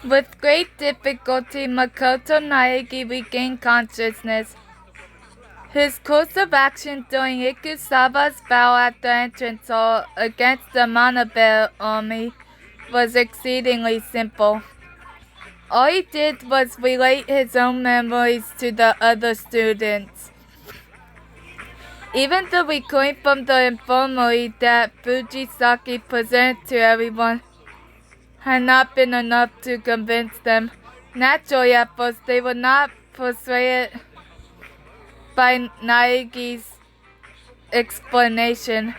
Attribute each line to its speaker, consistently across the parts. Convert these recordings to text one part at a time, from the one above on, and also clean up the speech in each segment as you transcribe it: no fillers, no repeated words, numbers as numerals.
Speaker 1: With great difficulty, Makoto Naegi regained consciousness. His course of action during Ikusaba's battle at the entrance hall against the Monobear army was exceedingly simple. All he did was relate his own memories to the other students. Even the recording from the infirmary that Fujisaki presented to everyone had not been enough to convince them. Naturally, at first, they were not persuaded by Naegi's explanation.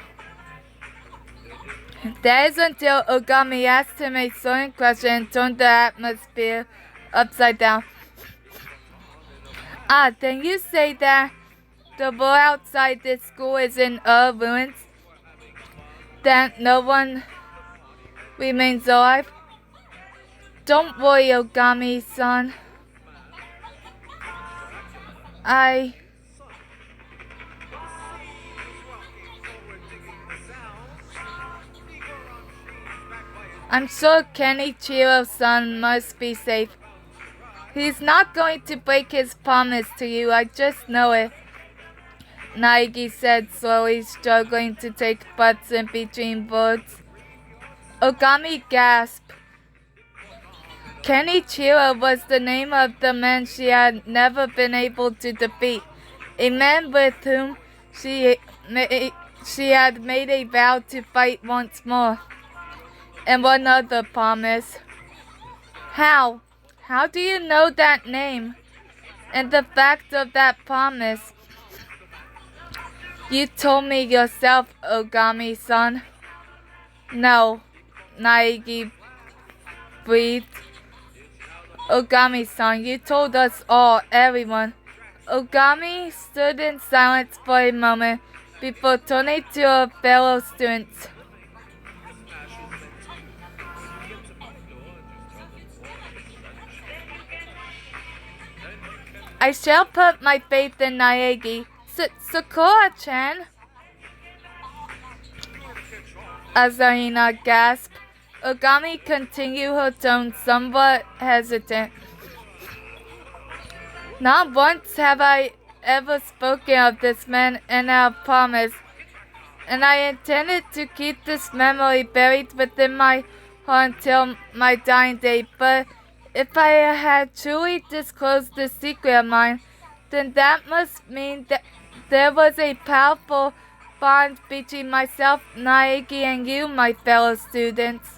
Speaker 1: That is until Ogami asked him a certain question and turned the atmosphere upside down. Ah, then you say that the world outside this school is in ruins? That no one remains alive? Don't worry, Ogami-san. I'm sure Kenichiro-san must be safe. He's not going to break his promise to you, I just know it. Naegi said slowly, struggling to take breaths in between words. Ogami gasped. Kenichiro was the name of the man she had never been able to defeat, a man with whom she had made a vow to fight once more. And one other promise. How? How do you know that name? And the fact of that promise? You told me yourself, Ogami-san. No, Naegi breathed. Ogami-san, you told us all, everyone. Ogami stood in silence for a moment before turning to her fellow students. I shall put my faith in Naegi. Sakura-chan? Azarina gasped. Ogami continued, her tone somewhat hesitant. Not once have I ever spoken of this man and our promise, and I intended to keep this memory buried within my heart until my dying day, but if I had truly disclosed this secret of mine, then that must mean that there was a powerful bond between myself, Naegi, and you, my fellow students.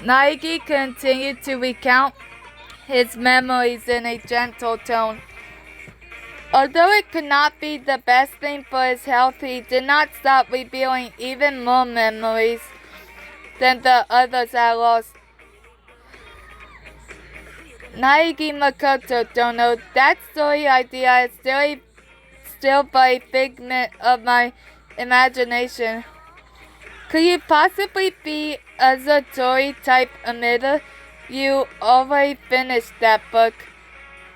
Speaker 1: Naegi continued to recount his memories in a gentle tone. Although it could not be the best thing for his health, he did not stop revealing even more memories than the others had lost. Naegi Makoto Dono, that story idea is still but a figment of my imagination. Could you possibly be a Zatori type emitter? You already finished that book.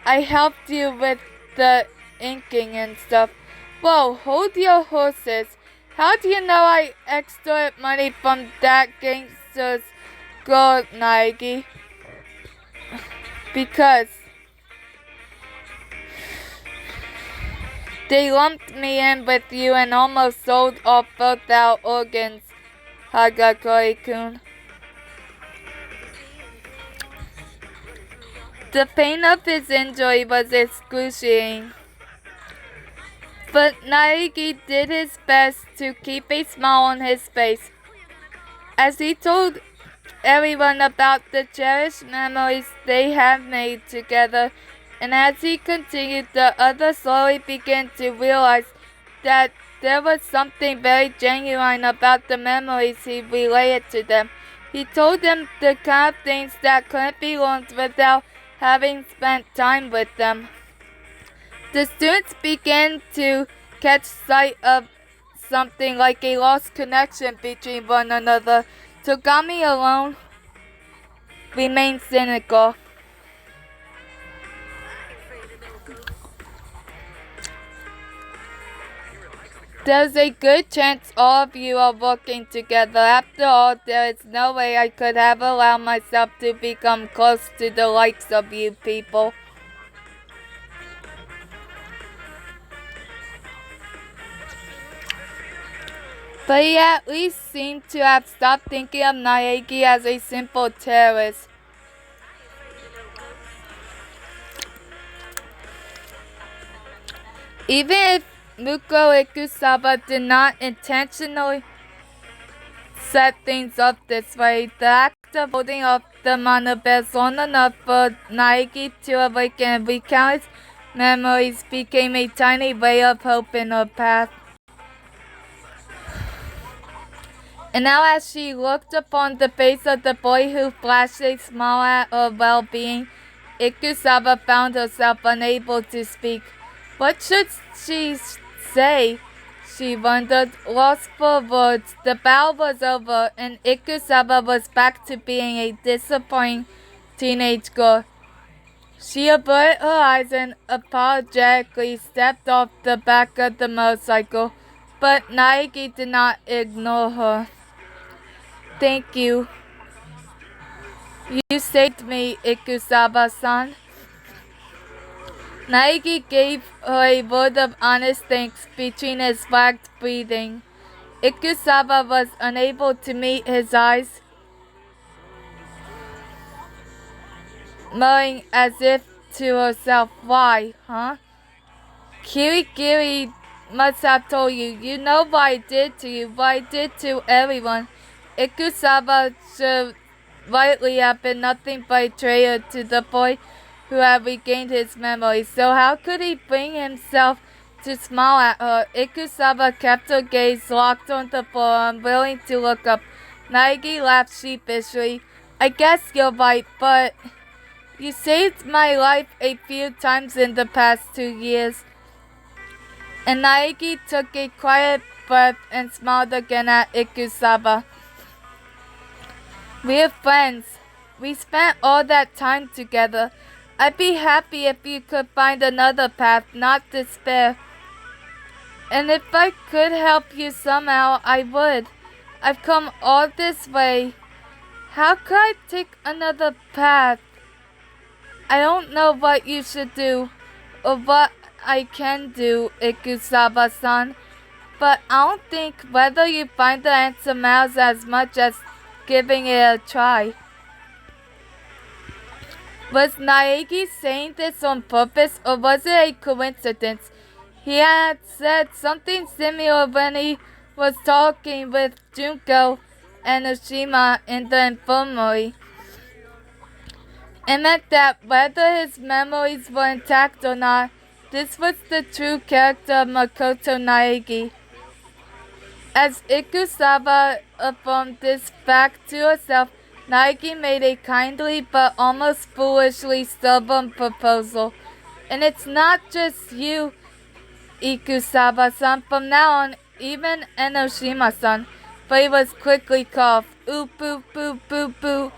Speaker 1: I helped you with the inking and stuff. Whoa, hold your horses. How do you know I extorted money from that gangster's girl, Naegi? Because they lumped me in with you and almost sold off both our organs, Hagakure-kun. The pain of his injury was excruciating, but Naegi did his best to keep a smile on his face as he told everyone about the cherished memories they had made together, and as he continued, the others slowly began to realize that there was something very genuine about the memories he relayed to them. He told them the kind of things that couldn't be learned without having spent time with them. The students began to catch sight of something like a lost connection between one another. Togami alone remained cynical. There's a good chance all of you are working together. After all, there is no way I could have allowed myself to become close to the likes of you people. But he at least seemed to have stopped thinking of Naegi as a simple terrorist. Even if Muko Ikusaba did not intentionally set things up this way, the act of holding up the mana bears long enough for Naegi to awaken and recount his memories became a tiny ray of hope in her path. And now as she looked upon the face of the boy who flashed a smile at her well-being, Ikusaba found herself unable to speak. What should she say? She wondered, lost for words. The battle was over, and Ikusaba was back to being a disappointing teenage girl. She averted her eyes and apologetically stepped off the back of the motorcycle, but Naegi did not ignore her. Thank you. You saved me, Ikusaba-san. Naegi gave her a word of honest thanks between his lagged breathing. Ikusaba was unable to meet his eyes, murmuring as if to herself, why, huh? Kirigiri must have told you. You know what I did to you, what I did to everyone. Ikusaba should rightly have been nothing but a traitor to the boy who had regained his memory. So how could he bring himself to smile at her? Ikusaba kept her gaze locked on the floor, unwilling to look up. Naegi laughed sheepishly. I guess you're right, but you saved my life a few times in the past 2 years. And Naegi took a quiet breath and smiled again at Ikusaba. We're friends. We spent all that time together. I'd be happy if you could find another path, not despair. And if I could help you somehow, I would. I've come all this way. How could I take another path? I don't know what you should do, or what I can do, Ikusaba-san. But I don't think whether you find the answer matters as much as giving it a try. Was Naegi saying this on purpose, or was it a coincidence? He had said something similar when he was talking with Junko and Oshima in the infirmary. It meant that whether his memories were intact or not, this was the true character of Makoto Naegi. As Ikusaba affirmed this fact to herself, Naegi made a kindly but almost foolishly stubborn proposal. And it's not just you, Ikusaba-san. From now on, even Enoshima-san. But he was quickly cut off. Oop, boop, boop, boop, boop.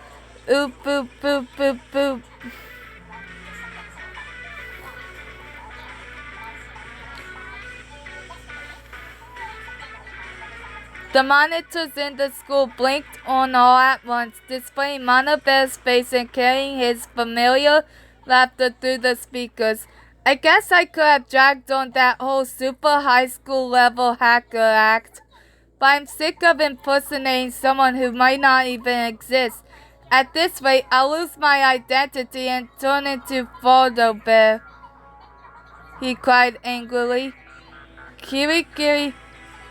Speaker 1: Oop, boop, boop, boop, boop. The monitors in the school blinked on all at once, displaying Mana Bear's face and carrying his familiar laughter through the speakers. I guess I could have dragged on that whole super high school level hacker act, but I'm sick of impersonating someone who might not even exist. At this rate, I'll lose my identity and turn into Photo Bear, he cried angrily. Kirigiri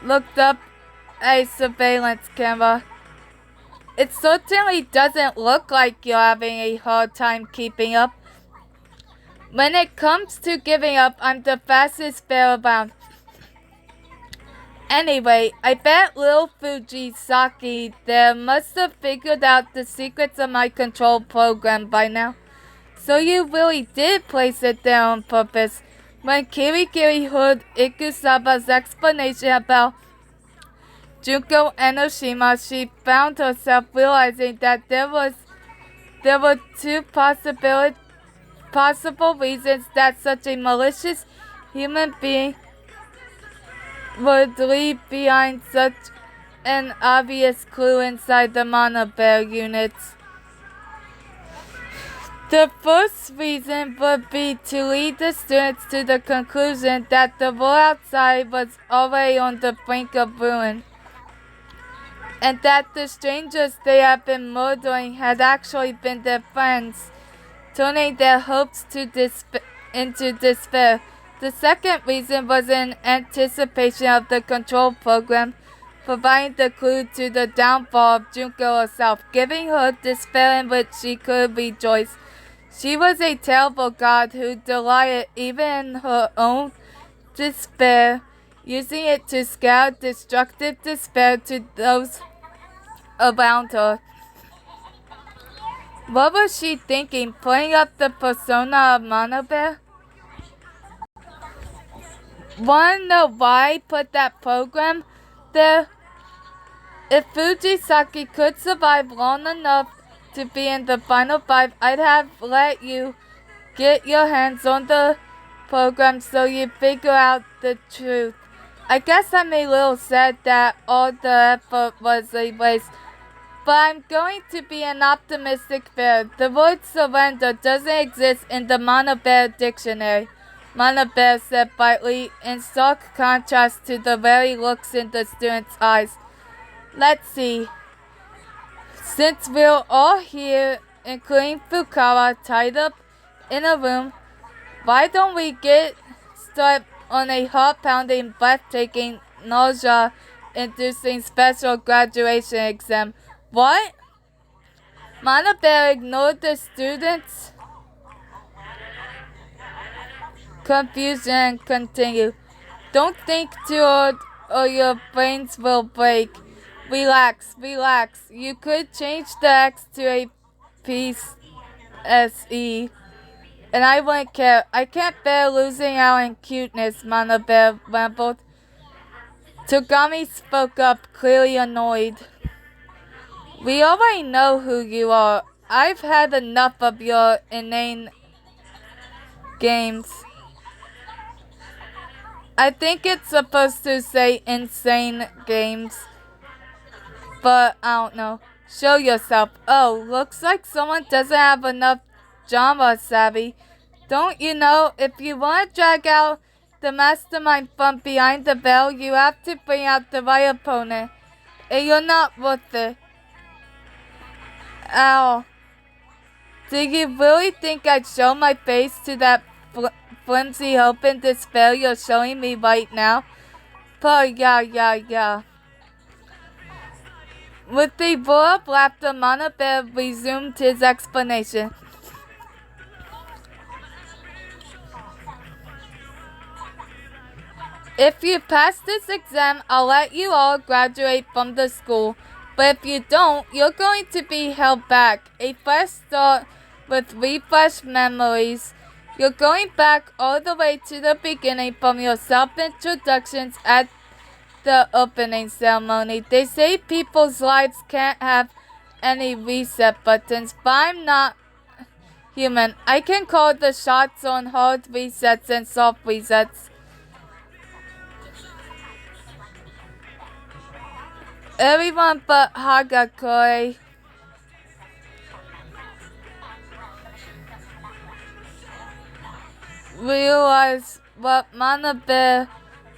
Speaker 1: looked up a surveillance camera. It certainly doesn't look like you're having a hard time keeping up. When it comes to giving up, I'm the fastest bear around. Anyway, I bet Lil Fujisaki there must have figured out the secrets of my control program by now. So you really did place it there on purpose. When Kirigiri heard Ikusaba's explanation about Junko Enoshima, she found herself realizing that there were two possible reasons that such a malicious human being would leave behind such an obvious clue inside the Mana Bear units. The first reason would be to lead the students to the conclusion that the world outside was already on the brink of ruin, and that the strangers they had been murdering had actually been their friends, turning their hopes into despair. The second reason was in anticipation of the control program, providing the clue to the downfall of Junko herself, giving her despair in which she could rejoice. She was a terrible god who delighted even in her own despair, using it to scour destructive despair to those around her. What was she thinking, playing up the persona of Mana Bear? Wanna know why I put that program there? If Fujisaki could survive long enough to be in the final 5, I'd have let you get your hands on the program so you figure out the truth. I guess I'm a little sad that all the effort was a waste, but I'm going to be an optimistic bear. The word surrender doesn't exist in the Mana Bear dictionary. Mana Bear said brightly, in stark contrast to the very looks in the student's eyes. Let's see. Since we're all here, including Fukawa, tied up in a room, why don't we get started on a heart-pounding, breathtaking, nausea-inducing special graduation exam? What? Mana Bear ignored the students' confusion and continued. Don't think too hard or your brains will break. Relax, relax. You could change the X to a piece SE, and I wouldn't care. I can't bear losing out in cuteness, Mana Bear rambled. Togami spoke up, clearly annoyed. We already know who you are. I've had enough of your inane games. I think it's supposed to say insane games, but I don't know. Show yourself. Oh, looks like someone doesn't have enough genre savvy. Don't you know, if you want to drag out the mastermind from behind the veil, you have to bring out the right opponent, and you're not worth it. Ow. Do you really think I'd show my face to that flimsy hope and despair you're showing me right now? Oh, yeah. With a roar of laughter, Mana Bear resumed his explanation. If you pass this exam, I'll let you all graduate from the school. But if you don't, you're going to be held back. A fresh start with refreshed memories. You're going back all the way to the beginning from your self-introductions at the opening ceremony. They say people's lives can't have any reset buttons, but I'm not human. I can call the shots on hard resets and soft resets. Everyone but Hagakure realized what Mana Bear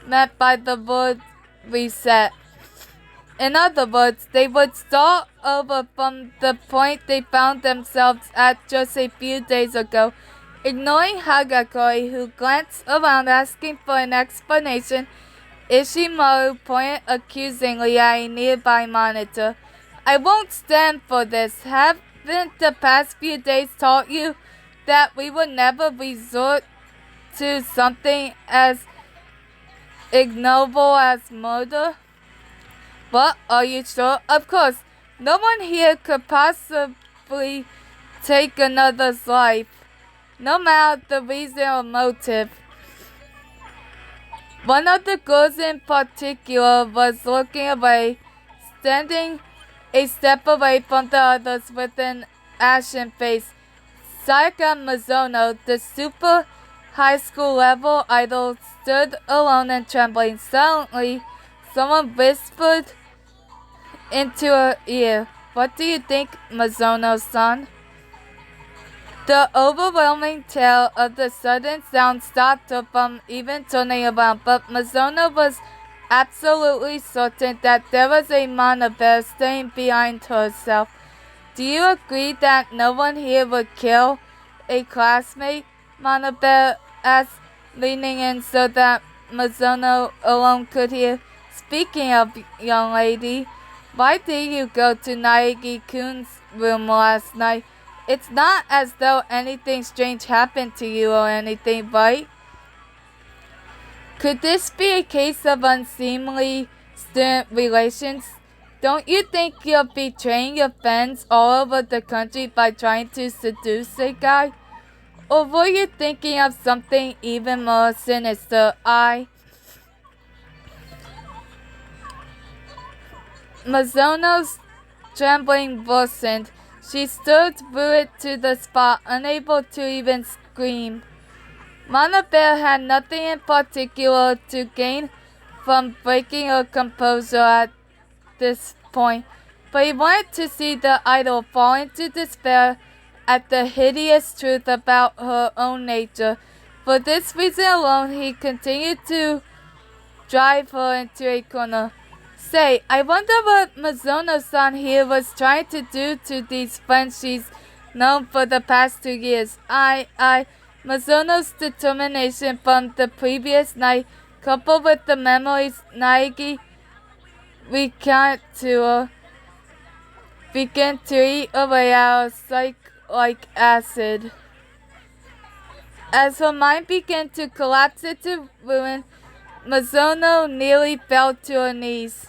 Speaker 1: meant by the word reset. In other words, they would start over from the point they found themselves at just a few days ago, ignoring Hagakure, who glanced around asking for an explanation. Ishimaru pointed accusingly at a nearby monitor. I won't stand for this. Haven't the past few days taught you that we would never resort to something as ignoble as murder? What, are you sure? Of course, no one here could possibly take another's life, no matter the reason or motive. One of the girls in particular was looking away, standing a step away from the others with an ashen face. Sayaka Mizuno, the super high school level idol stood alone and trembling. Suddenly, someone whispered into her ear, "What do you think, Mizuno-san?" The overwhelming tale of the sudden sound stopped her from even turning around, but Mizuno was absolutely certain that there was a mana bear staying behind herself. "Do you agree that no one here would kill a classmate?" Mana bear asked, leaning in so that Mizuno alone could hear. "Speaking of, young lady, why did you go to Naegi-kun's room last night? It's not as though anything strange happened to you or anything, right? Could this be a case of unseemly student relations? Don't you think you're betraying your friends all over the country by trying to seduce a guy? Or were you thinking of something even more sinister?" Mizuno's trembling worsened. She stood rooted to the spot, unable to even scream. Mana Bear had nothing in particular to gain from breaking her composure at this point, but he wanted to see the idol fall into despair at the hideous truth about her own nature. For this reason alone, he continued to drive her into a corner. "Say, I wonder what Mizuno-san here was trying to do to these friends she's known for the past 2 years. Mizuno's determination from the previous night, coupled with the memories Naegi recount to her, began to eat away at her psyche like acid. As her mind began to collapse into ruin, Mizuno nearly fell to her knees.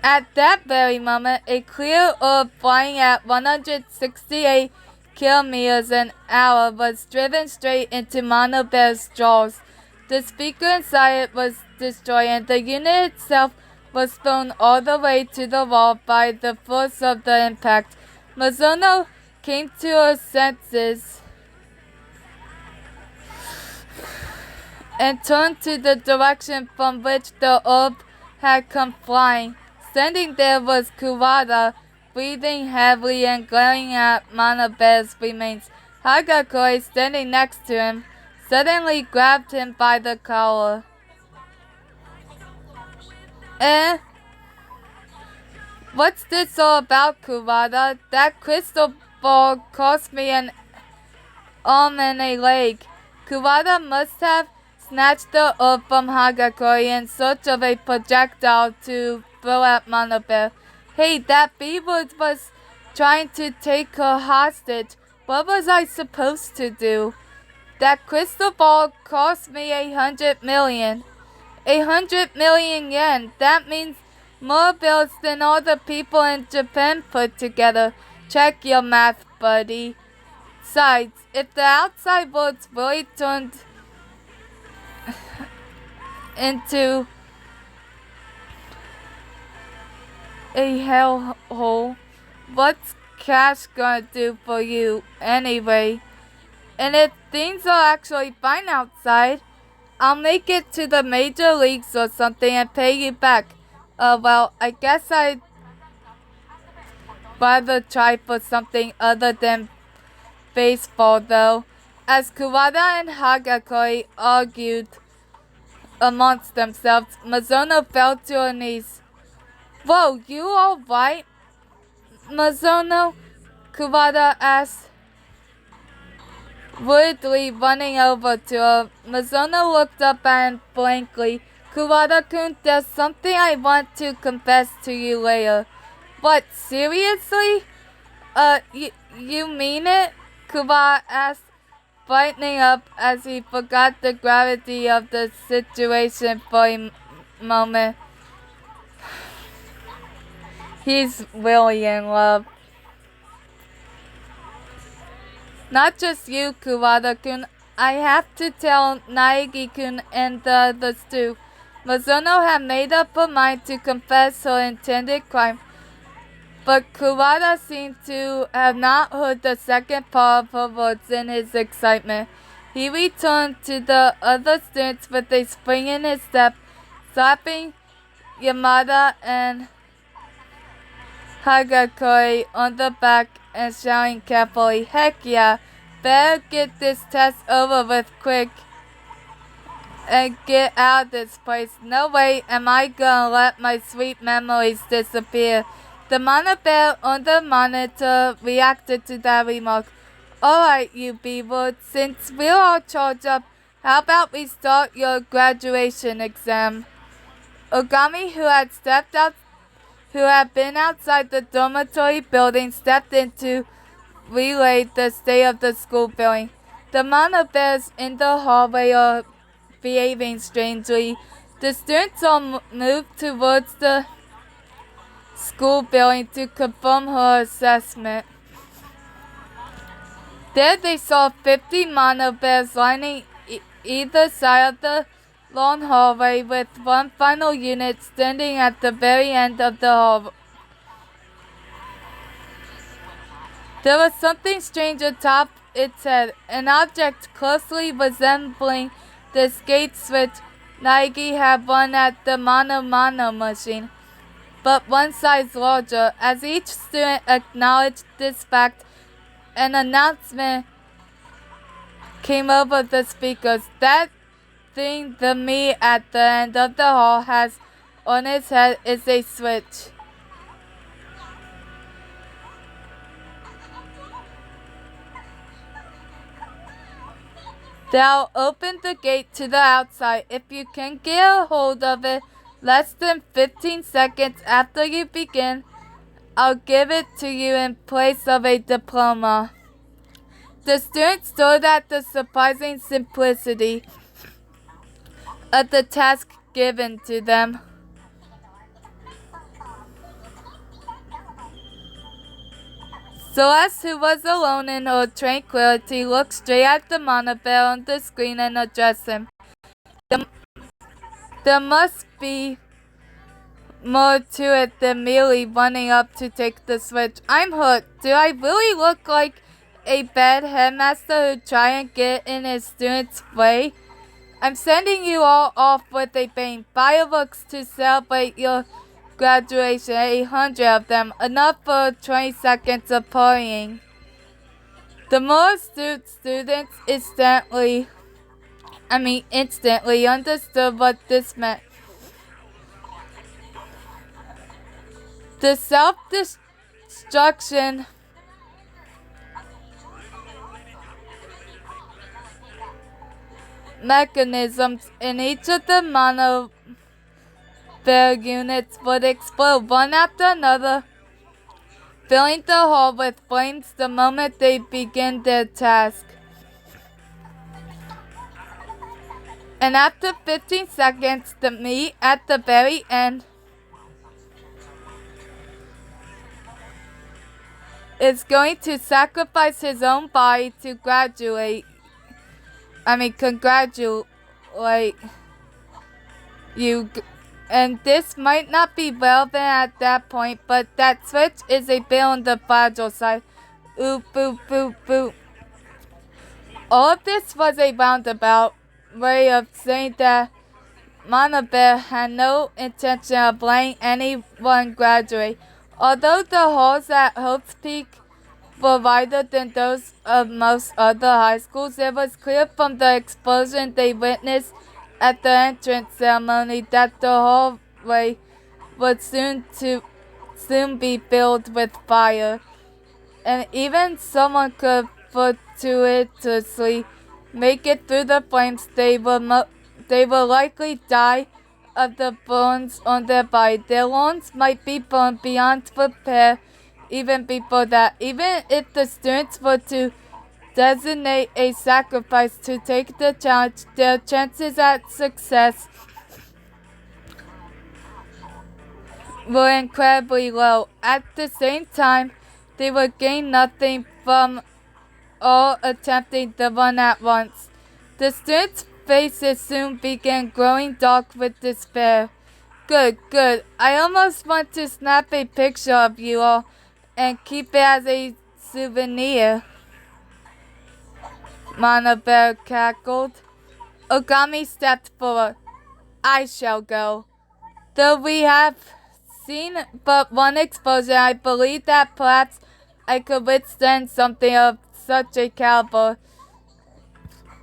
Speaker 1: At that very moment, a clear orb flying at 168 kilometers an hour was driven straight into Mana Bear's jaws. The speaker inside it was destroyed, and the unit itself was thrown all the way to the wall by the force of the impact. Mizuno came to her senses and turned to the direction from which the orb had come flying. Standing there was Kuwata, breathing heavily and glaring at Mana Bear's remains. Hagakure, standing next to him, suddenly grabbed him by the collar. What's this all about, Kuwata? That crystal ball cost me an arm and a leg." Kuwata must have snatched the orb from Hagakure in search of a projectile to throw at Mana Bear. "Hey, that B-word was trying to take her hostage. What was I supposed to do?" "That crystal ball cost me 100 million. 100 million yen. That means more bills than all the people in Japan put together. Check your math, buddy. Besides, if the outside world's really turned into a hellhole, what's cash gonna do for you anyway? And if things are actually fine outside, I'll make it to the major leagues or something and pay you back. Well, I guess I'd rather try for something other than baseball though." As Kuwata and Hagakure argued amongst themselves, Mizuno fell to her knees. "Whoa, you alright, Mizuno?" Kuwata asked, worriedly running over to her. Mizuno looked up at him blankly. "Kuwata-kun, there's something I want to confess to you later." "What, seriously? You mean it?" Kuwata asked, brightening up as he forgot the gravity of the situation for a moment. He's really in love. "Not just you, Kuwata-kun. I have to tell Naegi-kun and the others too." Mizuno had made up her mind to confess her intended crime, but Kurata seemed to have not heard the second part of her words in his excitement. He returned to the other students with a spring in his step, slapping Yamada and Hagakure on the back and shouting carefully, "Heck yeah, better get this test over with quick and get out of this place. No way am I gonna let my sweet memories disappear." The Mana Bear on the monitor reacted to that remark. "Alright, you B-word, since we're all charged up, how about we start your graduation exam?" Ogami, who had been outside the dormitory building, stepped in to relay the state of the school building. The Mana Bears in the hallway are behaving strangely. The students all moved towards the school building to confirm her assessment. There they saw 50 Mana Bears lining either side of the long hallway, with one final unit standing at the very end of the hall. There was something strange atop its head, an object closely resembling the skate switch Naegi had won at the Mano Mano machine, but one size larger. As each student acknowledged this fact, an announcement came over the speakers. "That thing the me at the end of the hall has on his head is a switch." They'll open the gate to the outside. If you can get a hold of it less than 15 seconds after you begin, I'll give it to you in place of a diploma. The students stood at the surprising simplicity of the task given to them. Celeste, who was alone in her tranquility, looked straight at the Mana Bear on the screen and addressed him. There must be more to it than merely running up to take the switch. I'm hurt. Do I really look like a bad headmaster who try and get in his students' way? I'm sending you all off with a bang. Fireworks to celebrate your graduation, 100 of them, enough for 20 seconds of partying. The more astute students instantly understood what this meant. The self-destruction mechanisms in each of the Mana Bear units would explode one after another, filling the hall with flames the moment they begin their task. And after 15 seconds, the me at the very end is going to sacrifice his own body to congratulate you. And this might not be relevant at that point, but that switch is a bit on the fragile side. Ooh, boop, boop, boop. All of this was a roundabout way of saying that Mana Bear had no intention of letting anyone graduate. Although the halls at Hope's Peak were wider than those of most other high schools, it was clear from the explosion they witnessed at the entrance ceremony that the hallway would soon be filled with fire, and even someone could fortuitously make it through the flames. They will likely die of the burns on their body. Their lungs might be burned beyond repair even before that. Even if the students were to designate a sacrifice to take the challenge, their chances at success were incredibly low. At the same time, they would gain nothing from all attempting the run at once. The students' faces soon began growing dark with despair. Good. I almost want to snap a picture of you all. and keep it as a souvenir. Mana Bear cackled. Ogami stepped forward. I shall go. Though we have seen but one explosion, I believe that perhaps I could withstand something of such a caliber.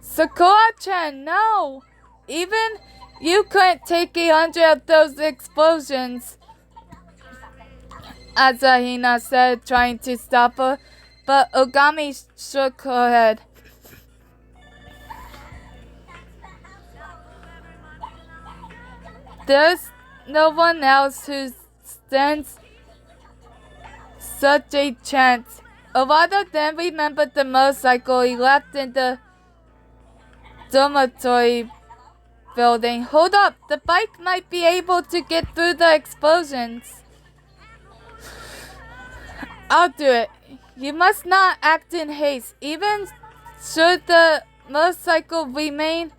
Speaker 1: Sakura-chan, no! Even you couldn't take 100 of those explosions. Asahina said, trying to stop her, but Ogami shook her head. There's no one else who stands such a chance. A lot of them remembered the motorcycle he left in the dormitory building. Hold up, the bike might be able to get through the explosions. I'll do it. You must not act in haste. Even should the motorcycle remain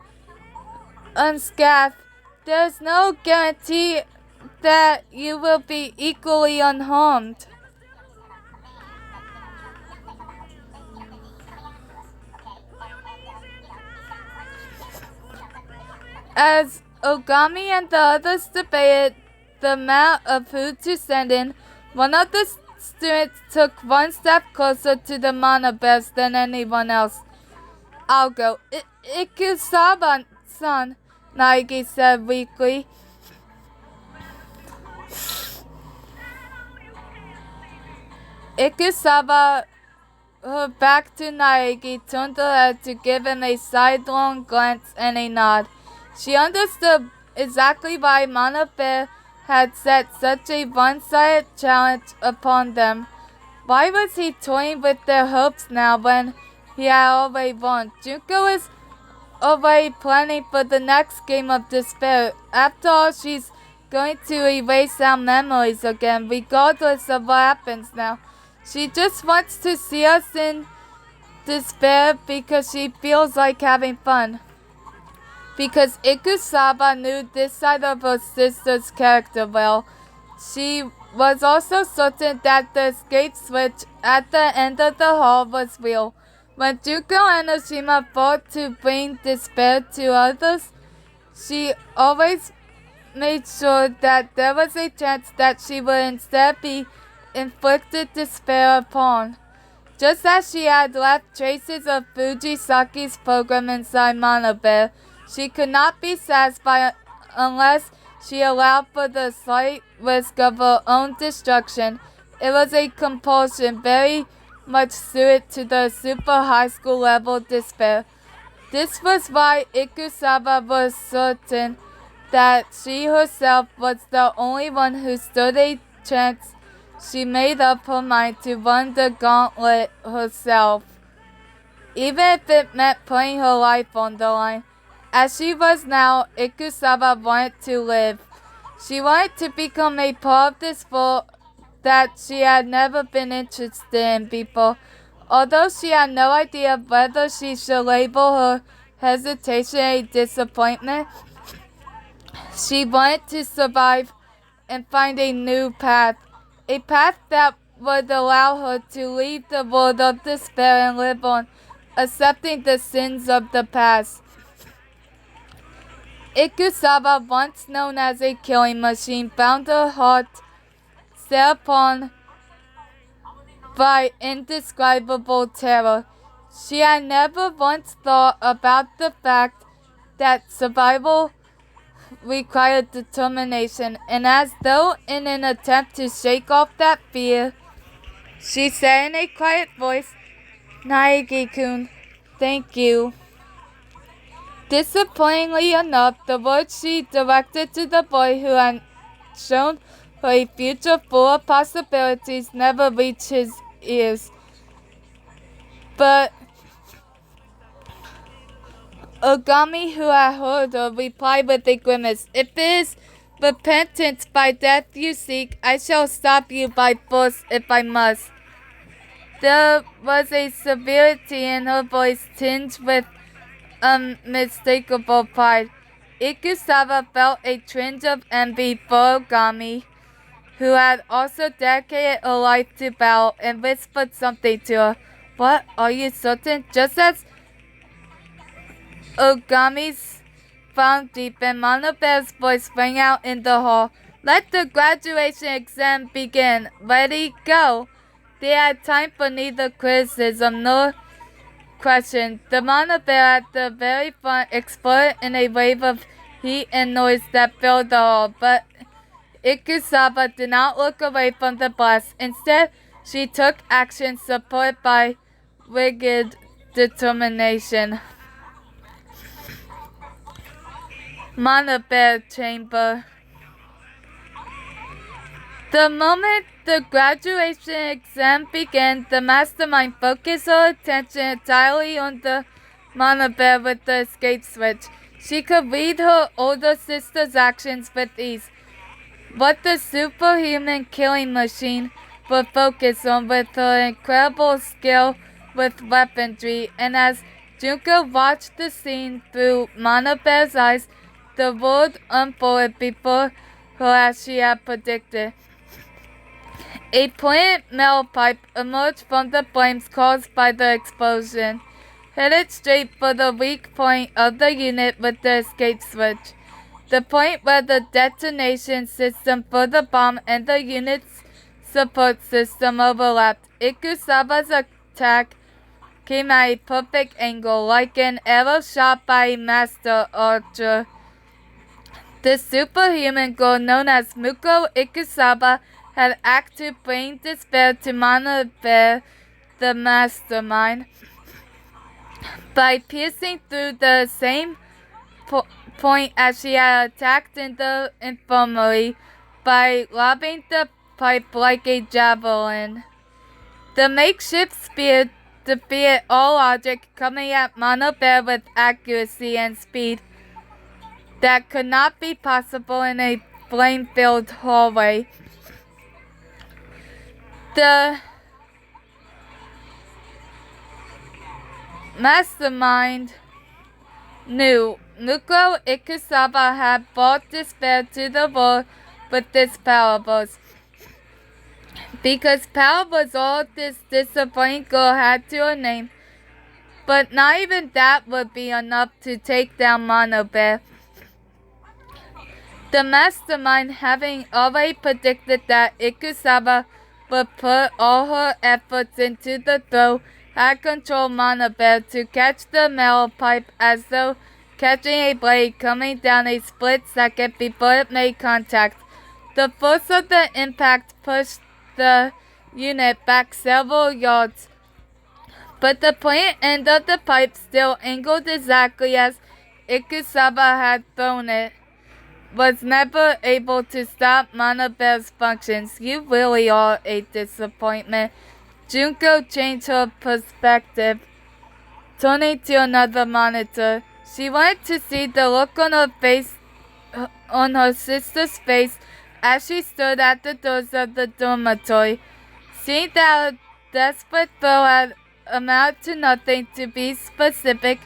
Speaker 1: unscathed, there's no guarantee that you will be equally unharmed. As Ogami and the others debated the amount of food to send in, one of the students took one step closer to the Mana Bears than anyone else. I'll go. Ikusaba-san, Naegi said weakly. Ikusaba, her back to Naegi, turned her head to give him a sidelong glance and a nod. She understood exactly why Mana Bear had set such a one-sided challenge upon them. Why was he toying with their hopes now when he had already won? Junko was already planning for the next game of despair. After all, she's going to erase our memories again, regardless of what happens now. She just wants to see us in despair because she feels like having fun. Because Ikusaba knew this side of her sister's character well, she was also certain that the escape switch at the end of the hall was real. When Junko and Oshima fought to bring despair to others, she always made sure that there was a chance that she would instead be inflicted despair upon. Just as she had left traces of Fujisaki's program inside Mana Bear, she could not be satisfied unless she allowed for the slight risk of her own destruction. It was a compulsion very much suited to the super high school level despair. This was why Ikusaba was certain that she herself was the only one who stood a chance. She made up her mind to run the gauntlet herself, even if it meant putting her life on the line. As she was now, Ikusaba wanted to live. She wanted to become a part of this world that she had never been interested in before. Although she had no idea whether she should label her hesitation a disappointment, she wanted to survive and find a new path. A path that would allow her to leave the world of despair and live on, accepting the sins of the past. Ikusaba, once known as a killing machine, found her heart set upon by indescribable terror. She had never once thought about the fact that survival required determination, and as though in an attempt to shake off that fear, she said in a quiet voice, Naegi-kun, thank you. Disappointingly enough, the words she directed to the boy who had shown her a future full of possibilities never reached his ears. But Ogami, who had heard her, replied with a grimace, If it is repentance by death you seek, I shall stop you by force if I must. There was a severity in her voice tinged with unmistakable pride. Ikusaba felt a twinge of envy for Ogami. who had also dedicated a life to battle, and whispered something to her. What? Are you certain? Just as Ogami's frown deepened, Monobear's voice rang out in the hall. Let the graduation exam begin. Ready, go. They had time for neither criticism nor question. The Monobear at the very front exploded in a wave of heat and noise that filled the hall, but Ikusaba did not look away from the blast. Instead, she took action supported by rigid determination. Monobear Chamber. The moment the graduation exam began, the mastermind focused her attention entirely on the Monobear with the escape switch. She could read her older sister's actions with ease. What the superhuman killing machine would focus on with her incredible skill with weaponry, and as Junko watched the scene through Monobear's eyes, the world unfolded before her as she had predicted. A pointed metal pipe emerged from the flames caused by the explosion, headed straight for the weak point of the unit with the escape switch, the point where the detonation system for the bomb and the unit's support system overlapped. Ikusaba's attack came at a perfect angle, like an arrow shot by a master archer. The superhuman girl known as Muko Ikusaba had acted to bring despair to Monobear, the mastermind, by piercing through the same point as she had attacked in the infirmary by lobbing the pipe like a javelin. The makeshift spear defeated all logic, coming at Monobear with accuracy and speed that could not be possible in a flame-filled hallway. The mastermind knew Muko Ikusaba had brought despair to the world with this power burst. Because power was all this disappointing girl had to her name, but not even that would be enough to take down Monobear. The mastermind, having already predicted that Ikusaba would put all her efforts into the throw, had controlled Monobear to catch the metal pipe as though catching a blade coming down a split second before it made contact. The force of the impact pushed the unit back several yards, but the pointed end of the pipe still angled exactly as Ikusaba had thrown it, was never able to stop Monobear's functions. You really are a disappointment. Junko changed her perspective, turning to another monitor. She wanted to see the look on her sister's face as she stood at the doors of the dormitory. Seeing that her desperate throw had amounted to nothing, to be specific,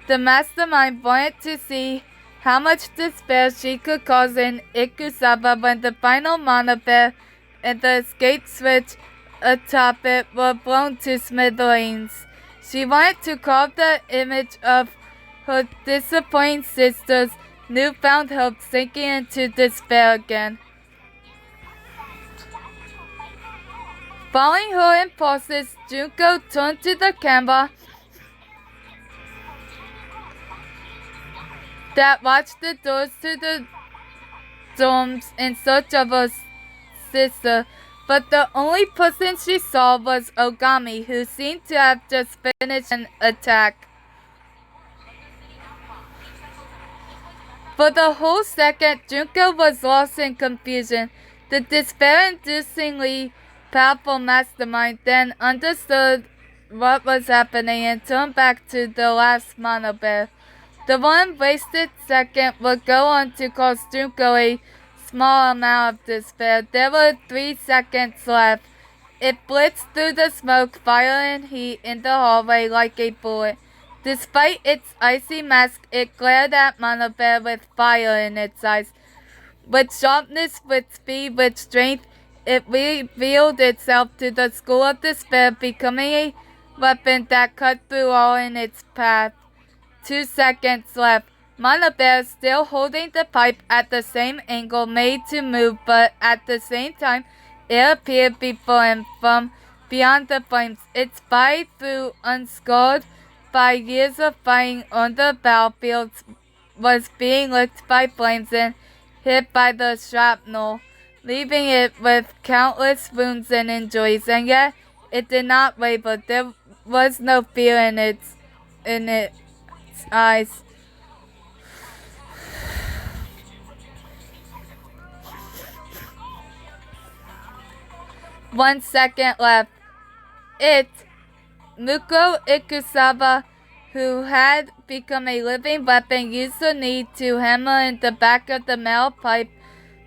Speaker 1: the mastermind wanted to see how much despair she could cause in Ikusaba when the final Monobear and the escape switch atop it were blown to smithereens. She wanted to carve the image of her disappointing sister's newfound hope sinking into despair again. Following her impulses, Junko turned to the camera that watched the doors to the dorms in search of her sister, but the only person she saw was Ogami, who seemed to have just finished an attack. For the whole second, Junko was lost in confusion. The despair-inducingly powerful mastermind then understood what was happening and turned back to the last Monobear. The one wasted second would go on to cause Junko a small amount of despair. There were 3 seconds left. It blitzed through the smoke, fire and heat in the hallway like a bullet. Despite its icy mask, it glared at Monobear with fire in its eyes. With sharpness, with speed, with strength, it revealed itself to the School of Despair, becoming a weapon that cut through all in its path. 2 seconds left. Mana Bear, still holding the pipe at the same angle, made to move, but at the same time, it appeared before him from beyond the flames. Its body, though unscarred by years of fighting on the battlefields, was being licked by flames and hit by the shrapnel, leaving it with countless wounds and injuries. And yet, it did not waver. There was no fear in its eyes. One second left. Muko Ikusaba, who had become a living weapon, used the knee to hammer in the back of the metal pipe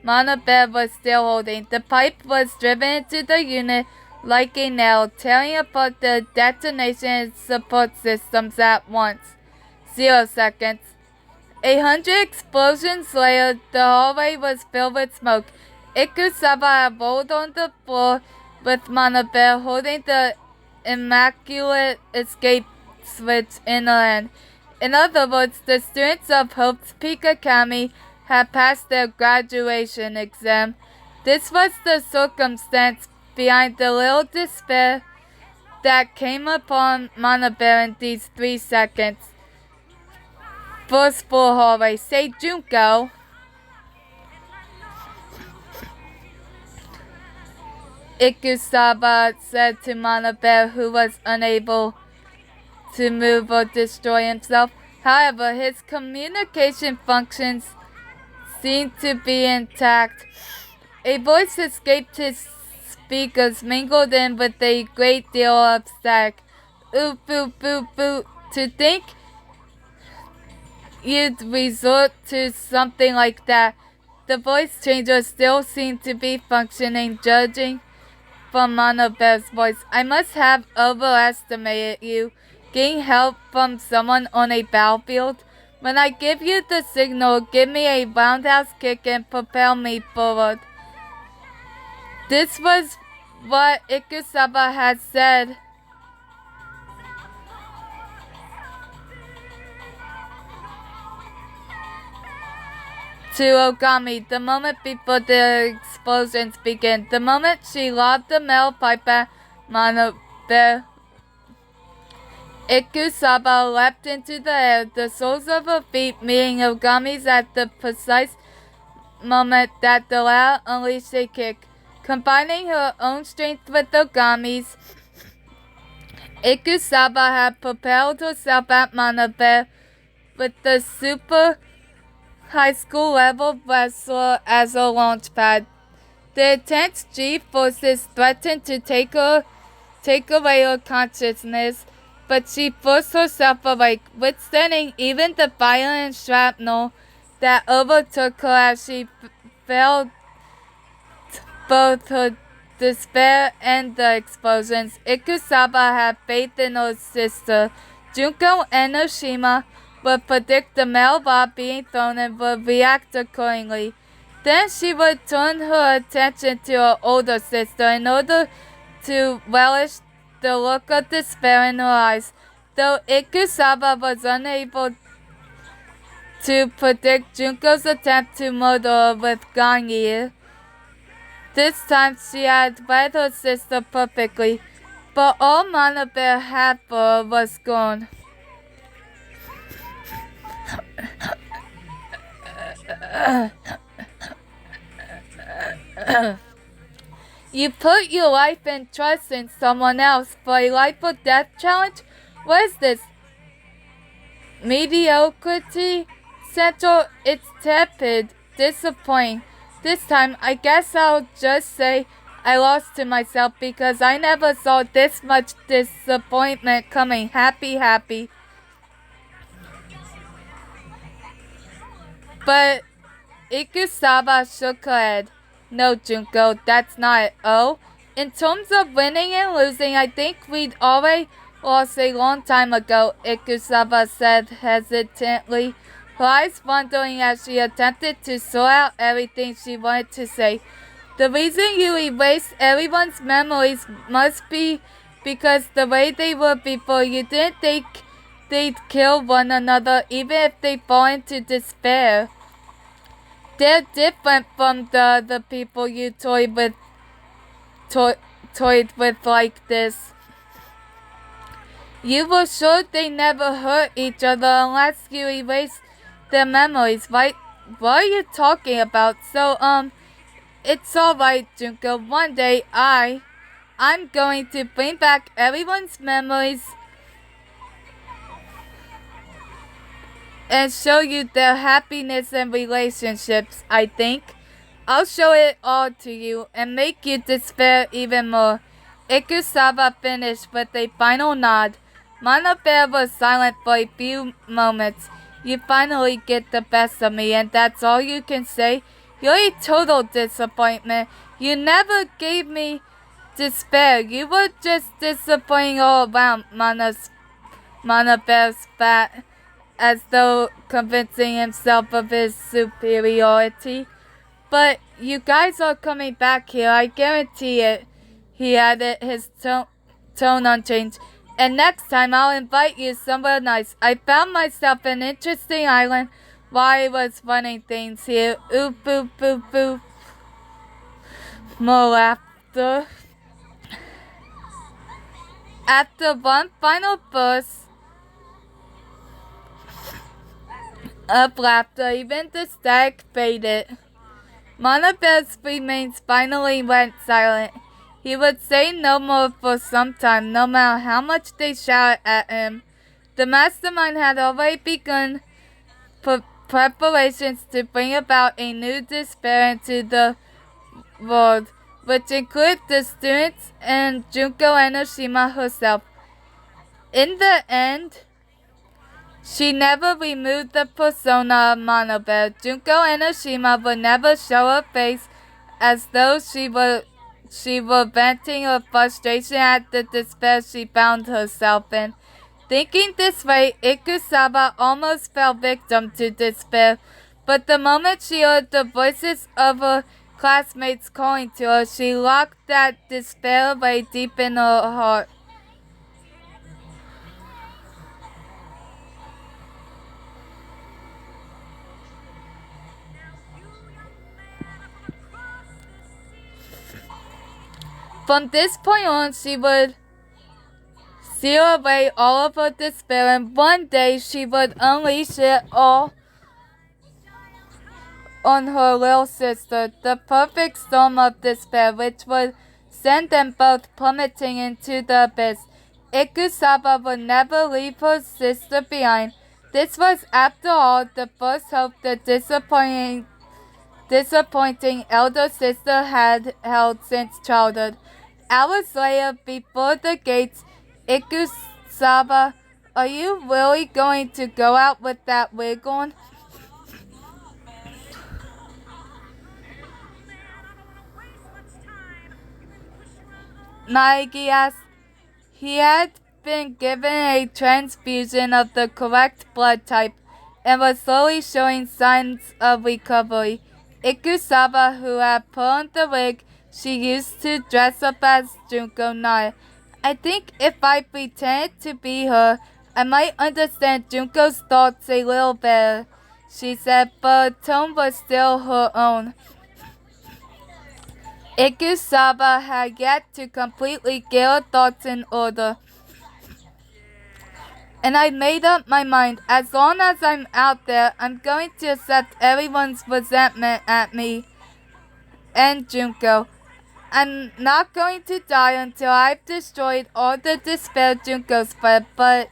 Speaker 1: Mana Bear was still holding. The pipe was driven into the unit like a nail, tearing apart the detonation and support systems at once. 0 seconds. 100 explosions later, the hallway was filled with smoke. Ikusaba had rolled on the floor with Mana Bear holding the immaculate escape switch in her hand. In other words, the students of Hope's Peak Academy had passed their graduation exam. This was the circumstance behind the little despair that came upon Mana Bear in these 3 seconds. First floor hallway. Say Junko. Ikusaba said to Mana Bear, who was unable to move or destroy himself. However, his communication functions seemed to be intact. A voice escaped his speakers, mingled in with a great deal of static. Ooh, boo, boo, boo. To think you'd resort to something like that. The voice changer still seemed to be functioning, judging from Mana Bear's voice. I must have overestimated you. Getting help from someone on a battlefield? When I give you the signal, give me a roundhouse kick and propel me forward. This was what Ikusaba had said. To Ogami, the moment before the explosions began, the moment she lobbed the metal pipe at Mana Bear, Ikusaba leapt into the air, the soles of her feet meeting Ogami's at the precise moment that the latter unleashed a kick. Combining her own strength with Ogami's, Ikusaba had propelled herself at Mana Bear with the super high school level wrestler as a launch pad. The intense G-forces threatened to take away her consciousness, but she forced herself awake, withstanding even the violent shrapnel that overtook her as she felt both her despair and the explosions. Ikusaba had faith in her sister. Junko and Oshima would predict the metal bomb being thrown and would react accordingly. Then she would turn her attention to her older sister in order to relish the look of despair in her eyes. Though Ikusaba was unable to predict Junko's attempt to murder her with Ganyi, this time she had read her sister perfectly, but all Mana Bear had for her was gone. You put your life and trust in someone else for a life or death challenge? What is this? Mediocrity Central? It's tepid, disappointing. This time, I guess I'll just say I lost to myself because I never saw this much disappointment coming. Happy. But Ikusaba shook her head. No, Junko, that's not it. Oh, in terms of winning and losing, I think we'd already lost a long time ago, Ikusaba said hesitantly, her eyes wandering as she attempted to sort out everything she wanted to say. The reason you erased everyone's memories must be because the way they were before, you didn't think they'd kill one another even if they fall into despair. They're different from the people you toyed with like this. You were sure they never hurt each other unless you erased their memories, right? What are you talking about? So, it's alright, Junko. One day, I'm going to bring back everyone's memories and show you their happiness and relationships, I think. I'll show it all to you and make you despair even more. Ikusawa finished with a final nod. Mana Bear was silent for a few moments. You finally get the best of me, and that's all you can say? You're a total disappointment. You never gave me despair. You were just disappointing all around. Mana Bear spat, as though convincing himself of his superiority. But you guys are coming back here, I guarantee it. He added, his tone unchanged. And next time I'll invite you somewhere nice. I found myself an interesting island while I was running things here. Oop, boop, boop, boop. More laughter. After one final burst of laughter, even the static faded. Mana Bear's remains finally went silent. He would say no more for some time, no matter how much they shouted at him. The mastermind had already begun preparations to bring about a new despair into the world, which included the students and Junko Enoshima herself. In the end, she never removed the persona of Mana Bear. Junko Enoshima would never show her face as though she were venting her frustration at the despair she found herself in. Thinking this way, Ikusawa almost fell victim to despair, but the moment she heard the voices of her classmates calling to her, she locked that despair away deep in her heart. From this point on, she would seal away all of her despair, and one day she would unleash it all on her little sister, the perfect storm of despair, which would send them both plummeting into the abyss. Ikusawa would never leave her sister behind. This was, after all, the first hope the disappointing elder sister had held since childhood. Hours later, before the gates, Ikusawa, are you really going to go out with that wig on? Naegi asked. He had been given a transfusion of the correct blood type and was slowly showing signs of recovery. Ikusawa, who had put on the wig she used to dress up as Junko, nodded. I think if I pretended to be her, I might understand Junko's thoughts a little better, she said, but her tone was still her own. Ikusawa had yet to completely get her thoughts in order. And I made up my mind, as long as I'm out there, I'm going to accept everyone's resentment at me and Junko. I'm not going to die until I've destroyed all the despair Junko spread, but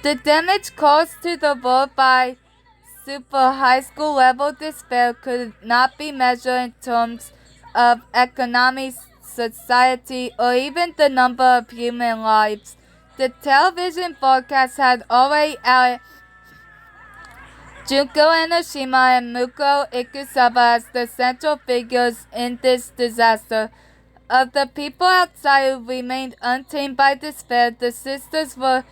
Speaker 1: the damage caused to the world by super high school level despair could not be measured in terms of economy, society, or even the number of human lives. The television broadcast had already outed Junko Enoshima and Muko Ikusawa as the central figures in this disaster. Of the people outside who remained untamed by despair, the sisters were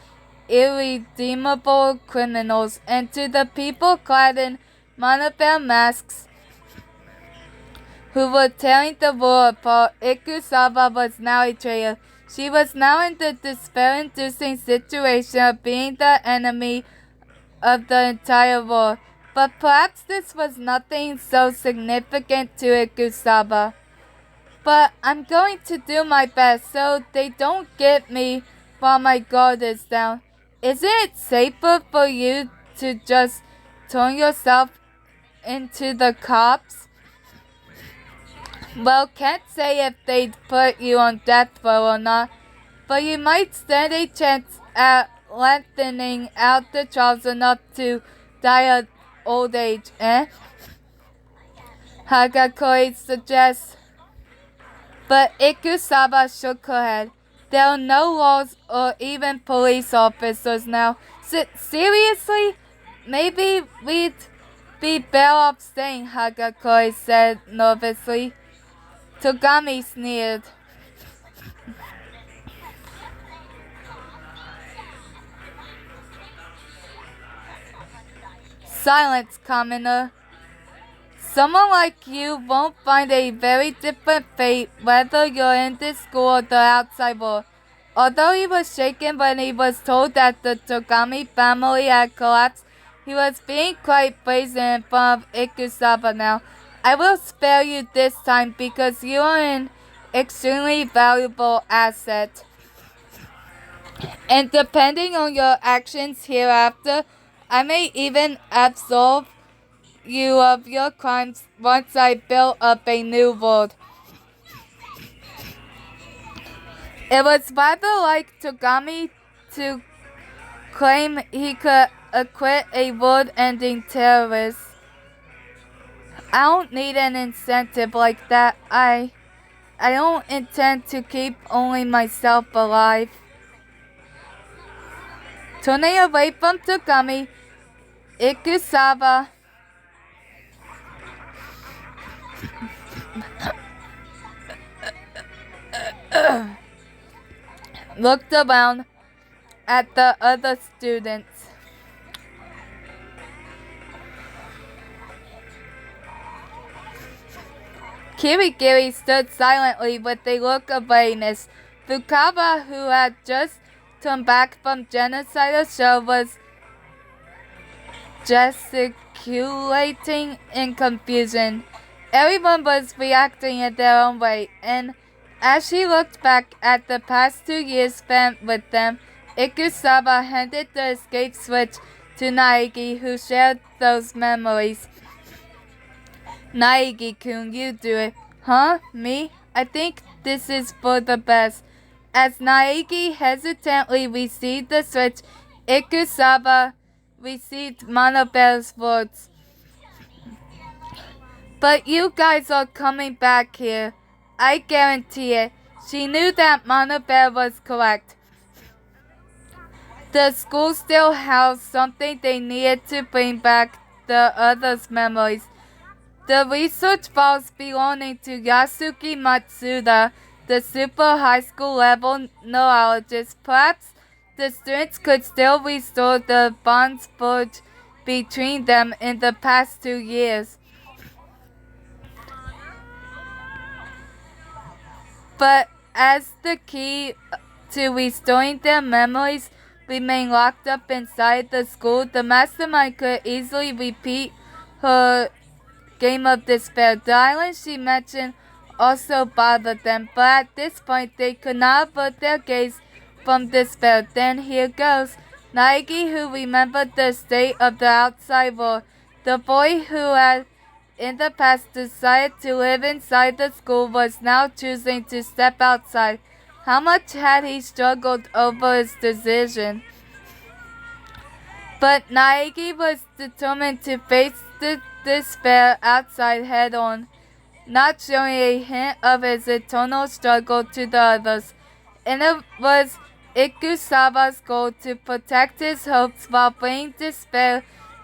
Speaker 1: irredeemable criminals, and to the people clad in monobell masks who were tearing the world apart, Ikusaba was now a traitor. She was now in the despair-inducing situation of being the enemy of the entire world. But perhaps this was nothing so significant to Ikusaba. But I'm going to do my best so they don't get me while my guard is down. Isn't it safer for you to just turn yourself into the cops? Well, can't say if they'd put you on death row or not, but you might stand a chance at lengthening out the trials enough to die of old age, eh? Hagakure suggests. But Ikusaba shook her head. There are no laws or even police officers now. Seriously? Maybe we'd be better off staying, Hagakure said nervously. Togami sneered. Silence, commoner. Someone like you won't find a very different fate whether you're in this school or the outside world. Although he was shaken when he was told that the Togami family had collapsed, he was being quite brazen in front of Ikusaba now. I will spare you this time because you are an extremely valuable asset. And depending on your actions hereafter, I may even absolve you of your crimes once I build up a new world. It was rather like Togami to claim he could acquit a world-ending terrorist. I don't need an incentive like that. I don't intend to keep only myself alive. Turning away from Togami, Ikusaba looked around at the other students. Kirigiri stood silently with a look of weariness. Fukawa, who had just turned back from genocidal show, was gesticulating in confusion. Everyone was reacting in their own way, and as she looked back at the past 2 years spent with them, Ikusaba handed the escape switch to Naegi, who shared those memories. Naegi-kun, you do it. Huh? Me? I think this is for the best. As Naegi hesitantly received the switch, Ikusaba received Monobell's words. But you guys are coming back here. I guarantee it. She knew that Monobell was correct. The school still housed something they needed to bring back the others' memories. The research files belonging to Yasuki Matsuda, the super high school level neurologist. Perhaps the students could still restore the bonds forged between them in the past 2 years. But as the key to restoring their memories remained locked up inside the school, the mastermind could easily repeat her game of despair. The island she mentioned also bothered them, but at this point they could not avert their gaze from despair. Then here goes. Naegi, who remembered the state of the outside world, the boy who had in the past decided to live inside the school, was now choosing to step outside. How much had he struggled over his decision? But Naegi was determined to face the despair outside head-on, not showing a hint of his eternal struggle to the others. And it was Ikusaba's goal to protect his hopes while bringing despair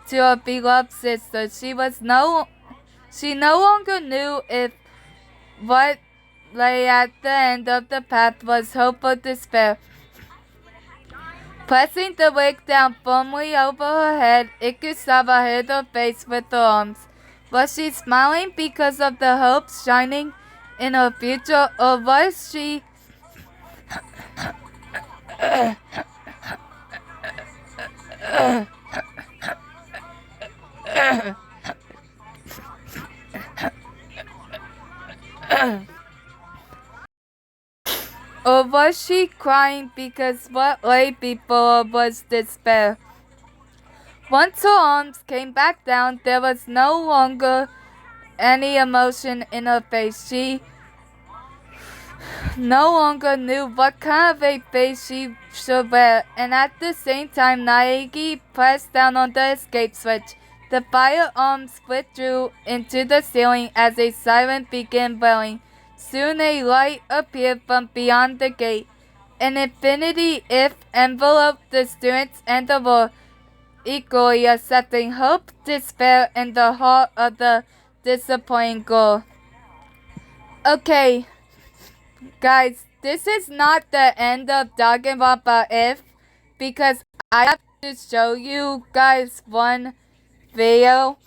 Speaker 1: to her beloved sister. She no longer knew if what lay at the end of the path was hope or despair. Pressing the wig down firmly over her head, Ikusaba hid her face with her arms. Was she smiling because of the hope shining in her future, or was she or was she crying because what lay before her was despair? Once her arms came back down, there was no longer any emotion in her face. She no longer knew what kind of a face she should wear, and at the same time, Naegi pressed down on the escape switch. The firearms withdrew into the ceiling as a siren began blowing. Soon a light appeared from beyond the gate. An infinity if enveloped the students and the world, equally accepting hope, despair, and the heart of the disappointing girl. Okay, guys, this is not the end of Danganronpa If, because I have to show you guys one video.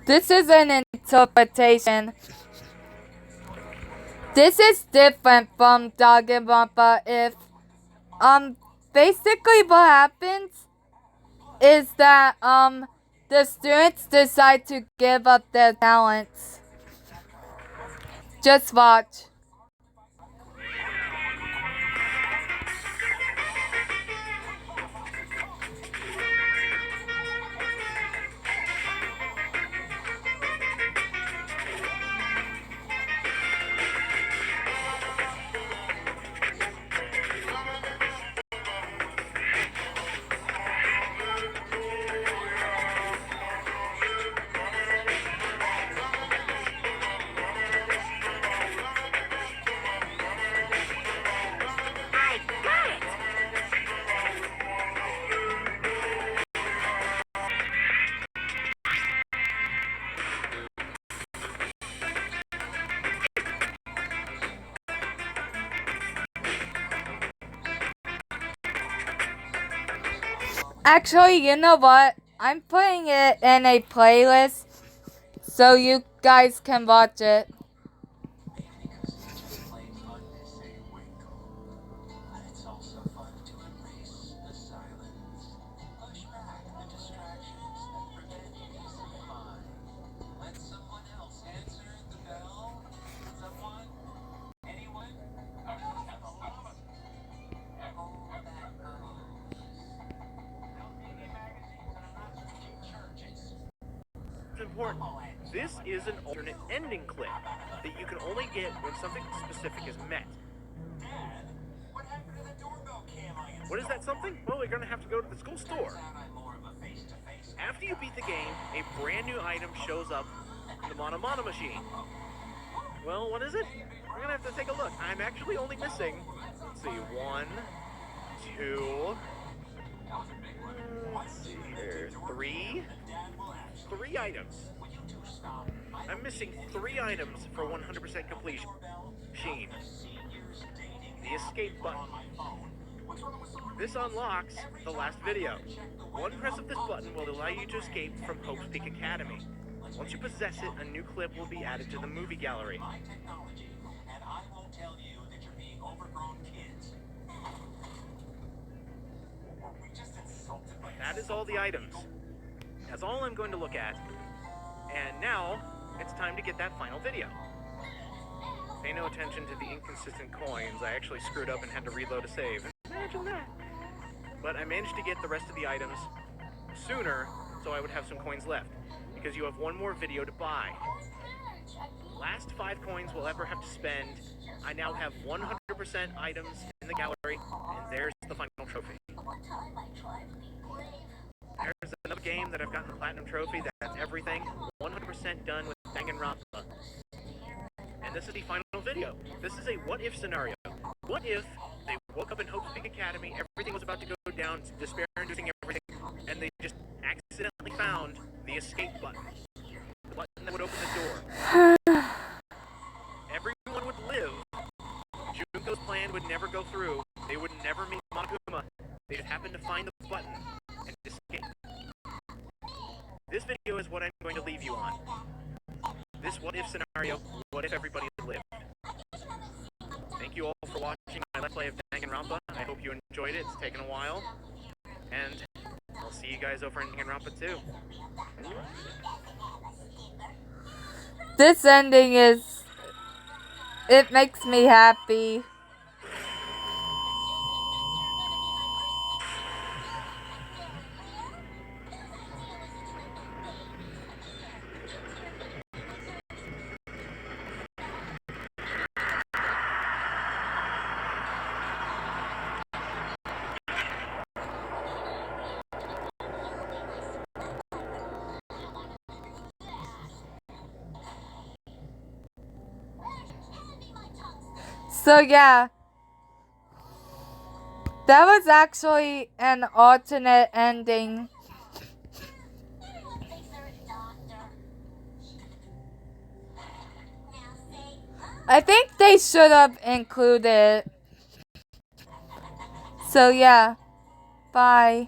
Speaker 1: This is an interpretation. This is different from Danganronpa If. Basically what happens is that, the students decide to give up their talents. Just watch. Actually, you know what? I'm putting it in a playlist so you guys can watch it.
Speaker 2: Important. This is an alternate ending clip that you can only get when something specific is met. What is that something? Well, you're gonna have to go to the school store. After you beat the game, a brand new item shows up in the Mana machine. Well, what is it? We're gonna have to take a look. I'm actually only missing, let's see, 1, 2, let's see here, 3 items. I'm missing 3 items for 100% completion. Sheen. The escape button. This unlocks the last video. One press of this button will allow you to escape from Hope's Peak Academy. Once you possess it, a new clip will be added to the movie gallery. That is all the items. That's all I'm going to look at. And now, it's time to get that final video. Pay no attention to the inconsistent coins. I actually screwed up and had to reload a save. Imagine that. But I managed to get the rest of the items sooner, so I would have some coins left. Because you have one more video to buy. Last 5 coins we'll ever have to spend. I now have 100% items in the gallery, and there's the final trophy. There's another game that I've gotten the platinum trophy. That's everything. 100% done with Danganronpa. And this is the final video. This is a what-if scenario. What if they woke up in Hope's Peak Academy, everything was about to go down, despair-inducing everything, and they just accidentally found the escape button. The button that would open the door. Everyone would live. Junko's plan would never go through. They would never meet Monokuma. They just happened to find the button and escape. This video is what I'm going to leave you on. This what-if scenario, what if everybody lived? Thank you all for watching my Let's Play of Danganronpa. I hope you enjoyed it. It's taken a while. And I'll see you guys over in Danganronpa 2.
Speaker 1: This ending is... it makes me happy. So yeah, that was actually an alternate ending. I think they should have included. So yeah, bye.